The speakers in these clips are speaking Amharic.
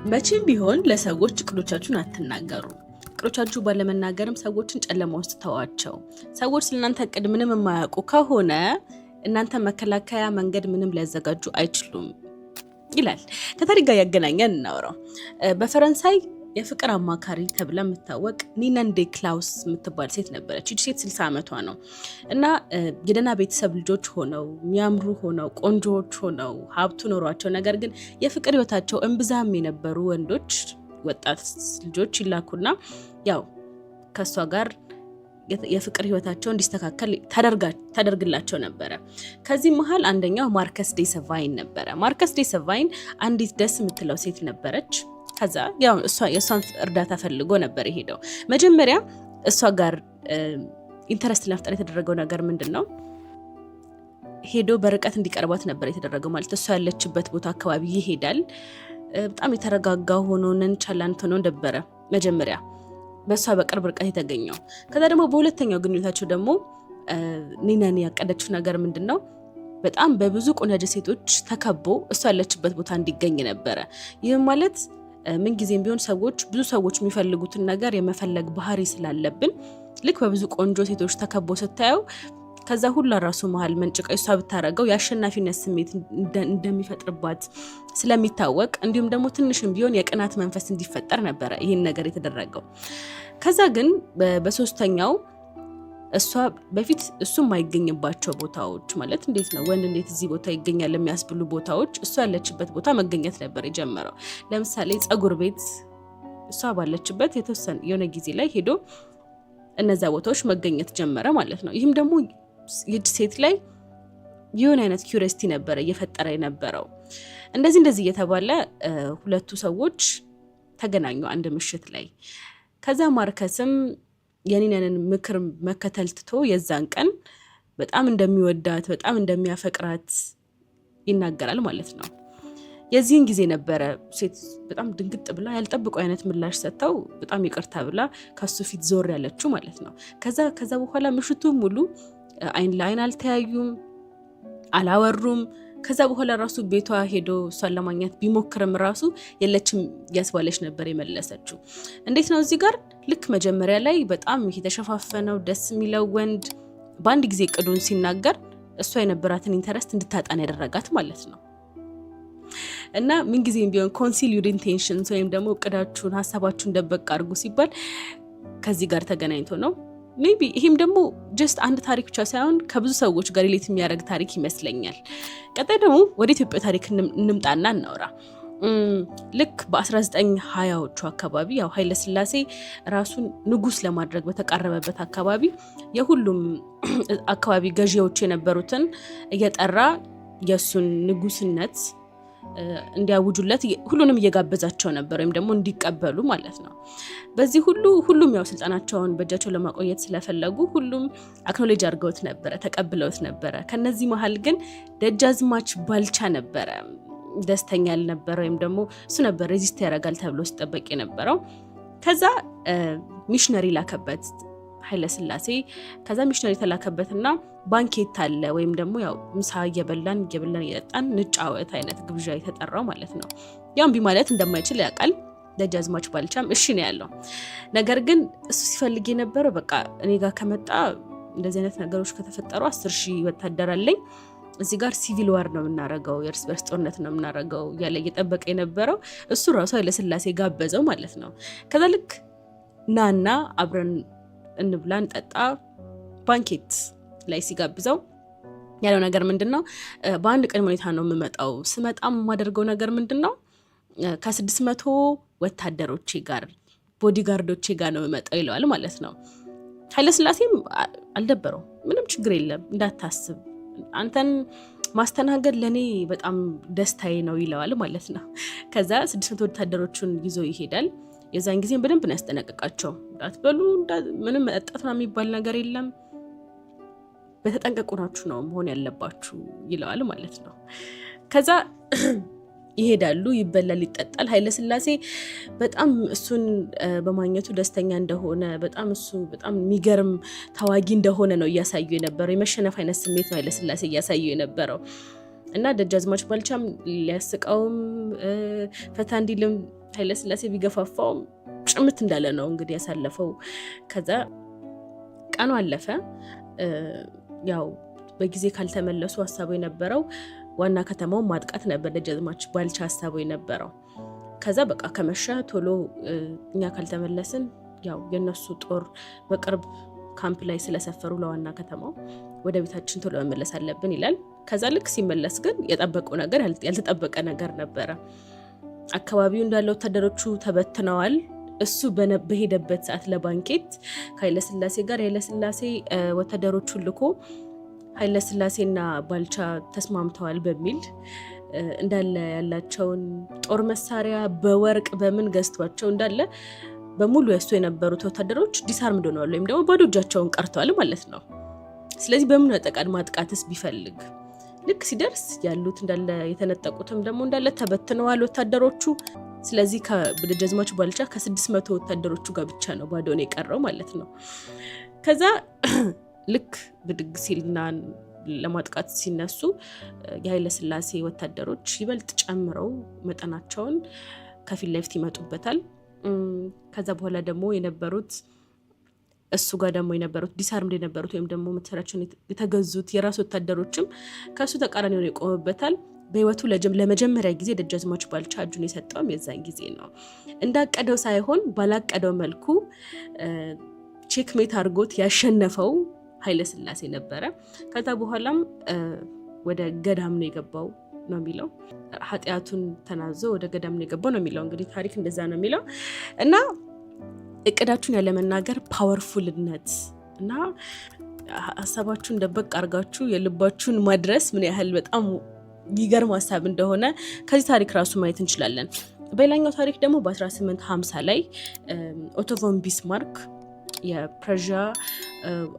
መቼም ቢሆን ለሰዎች እቅዶቻችሁን አትናገሩ። እቅዶቻችሁ ባለመናገርም ሰዎችን ጨለማ ውስጥ ተዋቸው። ሰዎች ስለእናንተ እቅድ ምንም የማያውቁ ከሆነ እናንተ መከላከያ መንገድ ምንም ሊያዘጋጁ አይችሉም ይላል። ከታሪክ ጋር ያገናኘን እናወራው። በፈረንሳይ የፍቅር አማካሪ ተብላ የምታወቅ ኒነን ዴ ክላውስ የምትባል ሴት ነበረች። ይህች ሴት 60 ዓመቷ ነው እና የደህና ቤተሰብ ልጆች ሆነው የሚያምሩ ሆነው ቆንጆዎች ሆነው ሀብቱ ኖሯቸው፣ ነገር ግን የፍቅር ህይወታቸው እምብዛም የነበሩ ወንዶች ወጣት ልጆች ይላኩና ያው ከእሷ ጋር የፍቅር ህይወታቸው እንዲስተካከል ታደርግላቸው ነበረ። ከዚህ መሃል አንደኛው ማርከስ ዴ ሰቫይን ነበረ። ማርከስ ዴ ሰቫይን አንዲት ደስ የምትለው ሴት ነበረች። ከዛ ያው የእሷን እርዳታ ፈልጎ ነበር የሄደው። መጀመሪያ እሷ ጋር ኢንተረስት ለመፍጠር የተደረገው ነገር ምንድን ነው? ሄዶ በርቀት እንዲቀርባት ነበር የተደረገው። ማለት እሷ ያለችበት ቦታ አካባቢ ይሄዳል። በጣም የተረጋጋ ሆኖ ነንቻላንት ሆኖ ነበረ መጀመሪያ በእሷ በቅርብ ርቀት የተገኘው። ከዛ ደግሞ በሁለተኛው ግንኙነታቸው ደግሞ ኒነን ያቀደችው ነገር ምንድን ነው? በጣም በብዙ ቆንጆ ሴቶች ተከቦ እሷ ያለችበት ቦታ እንዲገኝ ነበረ። ይህም ማለት ምንጊዜም ቢሆን ብዙ ሰዎች የሚፈልጉትን ነገር የመፈለግ ባህሪ ስላለብን ልክ በብዙ ቆንጆ ሴቶች ተከቦ ስታየው ከዛ ሁላ ራሱ መሃል መንጭቃ እሷ ብታረገው የአሸናፊነት ስሜት እንደሚፈጥርባት ስለሚታወቅ፣ እንዲሁም ደግሞ ትንሽም ቢሆን የቅናት መንፈስ እንዲፈጠር ነበረ ይህን ነገር የተደረገው። ከዛ ግን በሶስተኛው እሷ በፊት እሱ የማይገኝባቸው ቦታዎች፣ ማለት እንዴት ነው ወንድ እንዴት እዚህ ቦታ ይገኛል የሚያስብሉ ቦታዎች እሷ ያለችበት ቦታ መገኘት ነበር የጀመረው። ለምሳሌ ፀጉር ቤት እሷ ባለችበት የሆነ ጊዜ ላይ ሄዶ እነዛ ቦታዎች መገኘት ጀመረ ማለት ነው። ይህም ደግሞ ይህች ሴት ላይ የሆነ አይነት ኪዩሪዮሲቲ ነበረ እየፈጠረ የነበረው። እንደዚህ እየተባለ ሁለቱ ሰዎች ተገናኙ አንድ ምሽት ላይ። ከዛ ማርከስም የኒነንን ምክር መከተል ትቶ የዛን ቀን በጣም እንደሚወዳት በጣም እንደሚያፈቅራት ይናገራል ማለት ነው። የዚህን ጊዜ ነበረ ሴት በጣም ድንግጥ ብላ ያልጠብቁ አይነት ምላሽ ሰጥተው በጣም ይቅርታ ብላ ከሱ ፊት ዞር ያለችው ማለት ነው። ከዛ በኋላ ምሽቱ ሙሉ አይን ለአይን አልተያዩም፣ አላወሩም። ከዛ በኋላ ራሱ ቤቷ ሄዶ እሷን ለማግኘት ቢሞክርም ራሱ የለችም እያስባለች ነበር የመለሰችው። እንዴት ነው እዚህ ጋር ልክ መጀመሪያ ላይ በጣም የተሸፋፈነው ደስ የሚለው ወንድ በአንድ ጊዜ እቅዱን ሲናገር እሷ የነበራትን ኢንተረስት እንድታጣን ያደረጋት ማለት ነው። እና ምንጊዜም ቢሆን ኮንሲል ዩር ኢንቴንሽንስ ወይም ደግሞ እቅዳችሁን ሀሳባችሁን ደበቅ አድርጉ ሲባል ከዚህ ጋር ተገናኝቶ ነው። ሜቢ ይህም ደግሞ ጀስት አንድ ታሪክ ብቻ ሳይሆን ከብዙ ሰዎች ጋር ሪሌት የሚያደርግ ታሪክ ይመስለኛል። ቀጣይ ደግሞ ወደ ኢትዮጵያ ታሪክ እንምጣና እናውራ። ልክ በ1920ዎቹ አካባቢ ያው ኃይለ ሥላሴ ራሱን ንጉስ ለማድረግ በተቃረበበት አካባቢ የሁሉም አካባቢ ገዢዎች የነበሩትን እየጠራ የእሱን ንጉስነት እንዲያውጁለት ሁሉንም እየጋበዛቸው ነበር፣ ወይም ደግሞ እንዲቀበሉ ማለት ነው። በዚህ ሁሉም ያው ስልጣናቸውን በእጃቸው ለማቆየት ስለፈለጉ ሁሉም አክኖሌጅ አድርገውት ነበረ፣ ተቀብለውት ነበረ። ከነዚህ መሀል ግን ደጃዝማች ባልቻ ነበረ ደስተኛ ያልነበረ፣ ወይም ደግሞ እሱ ነበር ሬዚስት ያደርጋል ተብሎ ሲጠበቅ የነበረው። ከዛ ሚሽነሪ ላከበት ኃይለ ሥላሴ። ከዛ ሚሽነሪ ተላከበትና ባንኬት አለ፣ ወይም ደግሞ ያው ምሳ እየበላን እየጠጣን ንጫወት አይነት ግብዣ የተጠራው ማለት ነው። ያም ማለት እንደማይችል ያውቃል። ደጃዝማች ባልቻም እሺ ነው ያለው። ነገር ግን እሱ ሲፈልግ የነበረው በቃ እኔ ጋር ከመጣ እንደዚህ አይነት ነገሮች ከተፈጠሩ 10,000 ወታደር አለኝ፣ እዚህ ጋር ሲቪል ዋር ነው የምናረገው፣ የእርስ በርስ ጦርነት ነው የምናረገው ያለ እየጠበቀ የነበረው እሱ ራሱ ኃይለ ሥላሴ ጋበዘው ማለት ነው። ከዛ ልክ ናና አብረን እንብላ እንጠጣ ባንኬት ላይ ሲጋብዘው ያለው ነገር ምንድን ነው? በአንድ ቅድመ ሁኔታ ነው የምመጣው፣ ስመጣም የማደርገው ነገር ምንድን ነው? ከ600 ወታደሮቼ ጋር ቦዲጋርዶቼ ጋር ነው የምመጣው ይለዋል ማለት ነው። ኃይለ ሥላሴም አልደበረው፣ ምንም ችግር የለም እንዳታስብ፣ አንተን ማስተናገድ ለኔ በጣም ደስታዬ ነው ይለዋል ማለት ነው። ከዛ 600 ወታደሮቹን ይዞ ይሄዳል። የዛን ጊዜም በደንብ ነው ያስጠነቀቃቸው። እንዳትበሉ፣ ምንም መጠጣት ነው የሚባል ነገር የለም፣ በተጠንቀቁ ናችሁ ነው መሆን ያለባችሁ ይለዋል ማለት ነው። ከዛ ይሄዳሉ፣ ይበላል፣ ይጠጣል። ኃይለ ሥላሴ በጣም እሱን በማግኘቱ ደስተኛ እንደሆነ በጣም የሚገርም ተዋጊ እንደሆነ ነው እያሳዩ የነበረው። የመሸነፍ አይነት ስሜት ነው ኃይለ ሥላሴ እያሳዩ የነበረው እና ደጃዝማች ባልቻም ሊያስቀውም ፈታ እንዲልም ኃይለ ሥላሴ ቢገፋፋው ጭምት እንዳለ ነው እንግዲህ ያሳለፈው። ከዛ ቀኑ አለፈ። ያው በጊዜ ካልተመለሱ ሀሳቡ የነበረው ዋና ከተማው ማጥቃት ነበር ደጃዝማች ባልቻ ሀሳቡ የነበረው። ከዛ በቃ ከመሸ ቶሎ እኛ ካልተመለስን ያው የነሱ ጦር በቅርብ ካምፕ ላይ ስለሰፈሩ ለዋና ከተማው ወደ ቤታችን ቶሎ መመለስ አለብን ይላል። ከዛ ልክ ሲመለስ ግን የጠበቀው ነገር ያልተጠበቀ ነገር ነበረ። አካባቢው እንዳለው ወታደሮቹ ተበትነዋል። እሱ በሄደበት ሰዓት ለባንኬት ከኃይለ ሥላሴ ጋር ኃይለ ሥላሴ ወታደሮቹን ልኮ ኃይለ ሥላሴና ባልቻ ተስማምተዋል በሚል እንዳለ ያላቸውን ጦር መሳሪያ በወርቅ በምን ገዝቷቸው እንዳለ በሙሉ ያሱ የነበሩት ወታደሮች ዲስአርምድ ሆነዋል ወይም ደግሞ ባዶ እጃቸውን ቀርተዋል ማለት ነው። ስለዚህ በምን ያጠቃድ ማጥቃትስ ቢፈልግ ልክ ሲደርስ ያሉት እንዳለ የተነጠቁትም ደግሞ እንዳለ ተበትነዋል ወታደሮቹ። ስለዚህ ከደጃዝማች ባልቻ ከ600 ወታደሮቹ ጋር ብቻ ነው ባዶን የቀረው ማለት ነው። ከዛ ልክ ብድግ ሲልና ለማጥቃት ሲነሱ የኃይለ ሥላሴ ወታደሮች ይበልጥ ጨምረው መጠናቸውን ከፊት ለፊት ይመጡበታል። ከዛ በኋላ ደግሞ የነበሩት እሱ ጋር ደግሞ የነበሩት ዲስአርምድ የነበሩት ወይም ደግሞ መሳሪያቸውን የተገዙት የራሱ ወታደሮችም ከሱ ተቃራኒ ሆነው ይቆሙበታል። በህይወቱ ለመጀመሪያ ጊዜ ደጃዝማች ባልቻ እጁን የሰጠውም የዛን ጊዜ ነው። እንዳቀደው ሳይሆን ባላቀደው መልኩ ቼክሜት አድርጎት ያሸነፈው ኃይለ ሥላሴ ነበረ። ከዛ በኋላም ወደ ገዳም ነው የገባው ነው የሚለው። ኃጢአቱን ተናዞ ወደ ገዳም ነው የገባው ነው የሚለው። እንግዲህ ታሪክ እንደዛ ነው የሚለው እና እቅዳችሁን ያለመናገር ፓወርፉልነት እና ሀሳባችሁን ደበቅ አድርጋችሁ የልባችሁን ማድረስ ምን ያህል በጣም ይገርም ሀሳብ እንደሆነ ከዚህ ታሪክ ራሱ ማየት እንችላለን። በሌላኛው ታሪክ ደግሞ በ1850 ላይ ኦቶ ቮን ቢስማርክ የፐርሺያ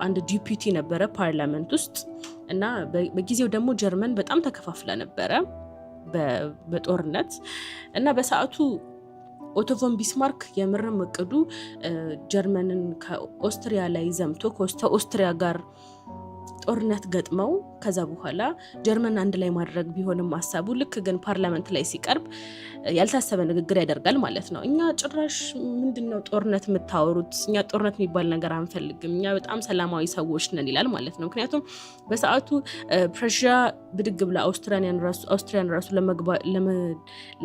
አንድ ዲፒቲ ነበረ ፓርላመንት ውስጥ እና በጊዜው ደግሞ ጀርመን በጣም ተከፋፍላ ነበረ በጦርነት እና በሰዓቱ ኦቶ ቮን ቢስማርክ የምርም እቅዱ ጀርመንን ከኦስትሪያ ላይ ዘምቶ ከኦስትሪያ ጋር ጦርነት ገጥመው ከዛ በኋላ ጀርመን አንድ ላይ ማድረግ ቢሆንም ሀሳቡ ልክ ግን ፓርላመንት ላይ ሲቀርብ ያልታሰበ ንግግር ያደርጋል ማለት ነው። እኛ ጭራሽ ምንድነው ጦርነት የምታወሩት? እኛ ጦርነት የሚባል ነገር አንፈልግም፣ እኛ በጣም ሰላማዊ ሰዎች ነን ይላል ማለት ነው። ምክንያቱም በሰዓቱ ፐርሺያ ብድግ ብላ አውስትሪያን ራሱ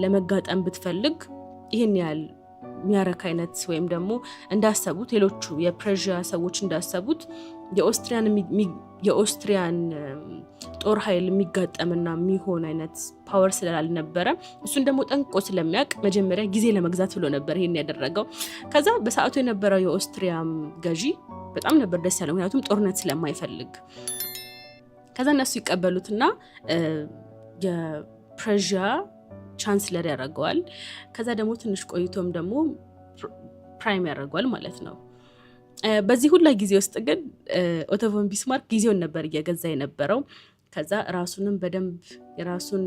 ለመጋጠም ብትፈልግ ይህን ያህል የሚያረክ አይነት ወይም ደግሞ እንዳሰቡት ሌሎቹ የፐርሺያ ሰዎች እንዳሰቡት የኦስትሪያን ጦር ኃይል የሚጋጠምና የሚሆን አይነት ፓወር ስላልነበረ እሱን ደግሞ ጠንቅቆ ስለሚያውቅ መጀመሪያ ጊዜ ለመግዛት ብሎ ነበር ይሄን ያደረገው። ከዛ በሰዓቱ የነበረው የኦስትሪያ ገዢ በጣም ነበር ደስ ያለው፣ ምክንያቱም ጦርነት ስለማይፈልግ። ከዛ እነሱ ይቀበሉትና የፐርሺያ ቻንስለር ያደርገዋል። ከዛ ደግሞ ትንሽ ቆይቶም ደግሞ ፕራይም ያደርገዋል ማለት ነው። በዚህ ሁላ ጊዜ ውስጥ ግን ኦቶ ቮን ቢስማርክ ጊዜውን ነበር እየገዛ የነበረው። ከዛ ራሱንም በደንብ የራሱን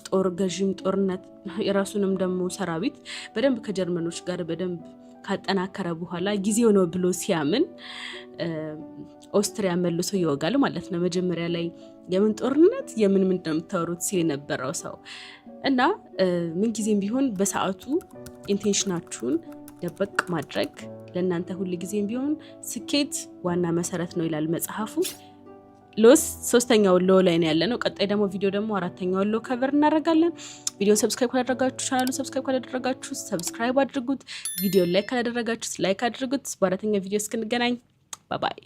ጦር ገዥም ጦርነት የራሱንም ደግሞ ሰራዊት በደንብ ከጀርመኖች ጋር በደንብ ካጠናከረ በኋላ ጊዜው ነው ብሎ ሲያምን ኦስትሪያ መልሶ ይወጋል ማለት ነው። መጀመሪያ ላይ የምን ጦርነት የምን ምንድነው የምታወሩት ሲል የነበረው ሰው እና ምን ጊዜም ቢሆን በሰዓቱ ኢንቴንሽናችሁን ደበቅ ማድረግ ለእናንተ ሁሉ ጊዜም ቢሆን ስኬት ዋና መሰረት ነው ይላል መጽሐፉ። ሎስ 3ኛው ሎ ላይ ነው ያለነው። ቀጣይ ደግሞ ቪዲዮ ደግሞ 4ኛው ሎ ከቨር እናደርጋለን። ቪዲዮ ሰብስክራይብ ካላደረጋችሁ ቻናሉ ሰብስክራይብ ካላደረጋችሁ ሰብስክራይብ አድርጉት። ቪዲዮ ላይክ ካላደረጋችሁ ላይክ አድርጉት። በ4ኛው ቪዲዮ እስክንገናኝ ባይ ባይ።